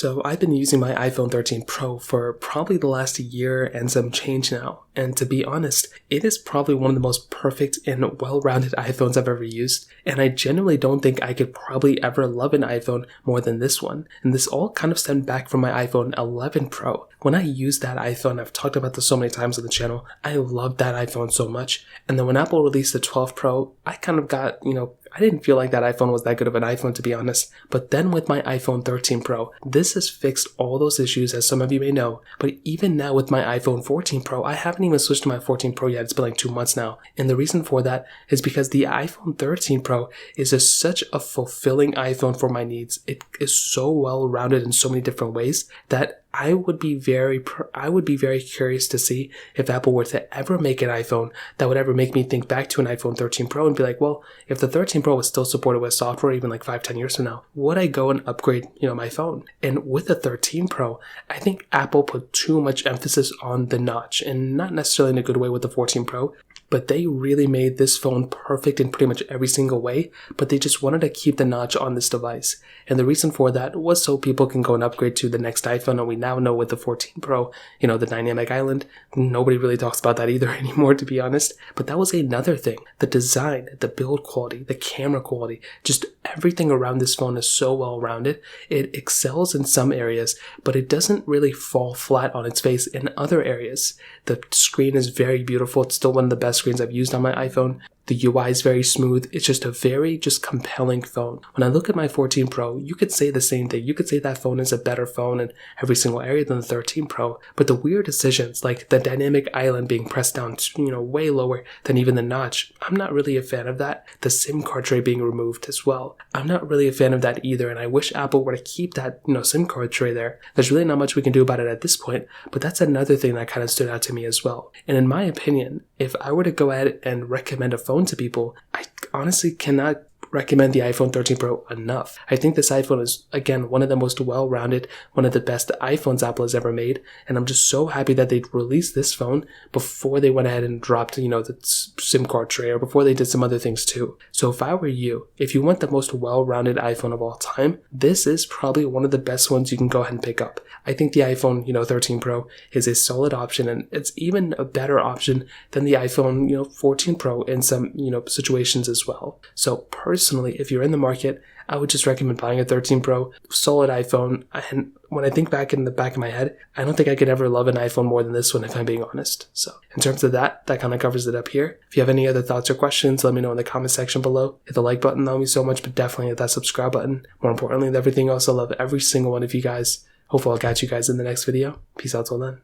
So I've been using my iPhone 13 Pro for probably the last year and some change now, and to be honest, it is probably one of the most perfect and well-rounded iPhones I've ever used, and I genuinely don't think I could probably ever love an iPhone more than this one, and this all kind of stemmed back from my iPhone 11 Pro. When I used that iPhone, I've talked about this so many times on the channel, I loved that iPhone so much, and then when Apple released the 12 Pro, I kind of got, I didn't feel like that iPhone was that good of an iPhone, to be honest. But then with my iPhone 13 Pro, this has fixed all those issues, as some of you may know. But even now with my iPhone 14 Pro, I haven't even switched to my 14 Pro yet. It's been like 2 months now. And the reason for that is because the iPhone 13 Pro is just such a fulfilling iPhone for my needs. It is so well rounded in so many different ways that I would be very curious to see if Apple were to ever make an iPhone that would ever make me think back to an iPhone 13 Pro and be like, well, if the 13 Pro was still supported with software even like 5-10 years from now, would I go and upgrade, my phone? And with the 13 Pro, I think Apple put too much emphasis on the notch, and not necessarily in a good way with the 14 Pro, but they really made this phone perfect in pretty much every single way, but they just wanted to keep the notch on this device. And the reason for that was so people can go and upgrade to the next iPhone, and we now know with the 14 Pro, the dynamic island, nobody really talks about that either anymore, to be honest. But that was another thing. The design, the build quality, the camera quality, just everything around this phone is so well rounded. It excels in some areas, but it doesn't really fall flat on its face in other areas. The screen is very beautiful. It's still one of the best screens I've used on my iPhone. The UI is very smooth. It's just a very compelling phone. When I look at my 14 Pro, you could say the same thing. You could say that phone is a better phone in every single area than the 13 Pro. But the weird decisions, like the dynamic island being pressed down, way lower than even the notch, I'm not really a fan of that. The SIM card tray being removed as well, I'm not really a fan of that either. And I wish Apple were to keep that, SIM card tray there. There's really not much we can do about it at this point, but that's another thing that kind of stood out to me as well. And in my opinion, if I were to go ahead and recommend a phone to people, I honestly cannot recommend the iPhone 13 Pro enough. I think this iPhone is, again, one of the most well-rounded, one of the best iPhones Apple has ever made, and I'm just so happy that they released this phone before they went ahead and dropped, the SIM card tray, or before they did some other things too. So if I were you, if you want the most well-rounded iPhone of all time, this is probably one of the best ones you can go ahead and pick up. I think the iPhone, 13 Pro is a solid option, and it's even a better option than the iPhone, 14 Pro in some, situations as well. So personally, if you're in the market, I would just recommend buying a 13 Pro, solid iPhone. And when I think back in the back of my head, I don't think I could ever love an iPhone more than this one, if I'm being honest. So in terms of that kind of covers it up here. If you have any other thoughts or questions, let me know in the comment section below. Hit the like button, that would mean so much, but definitely hit that subscribe button. More importantly than everything else, I love every single one of you guys. Hopefully I'll catch you guys in the next video. Peace out till then.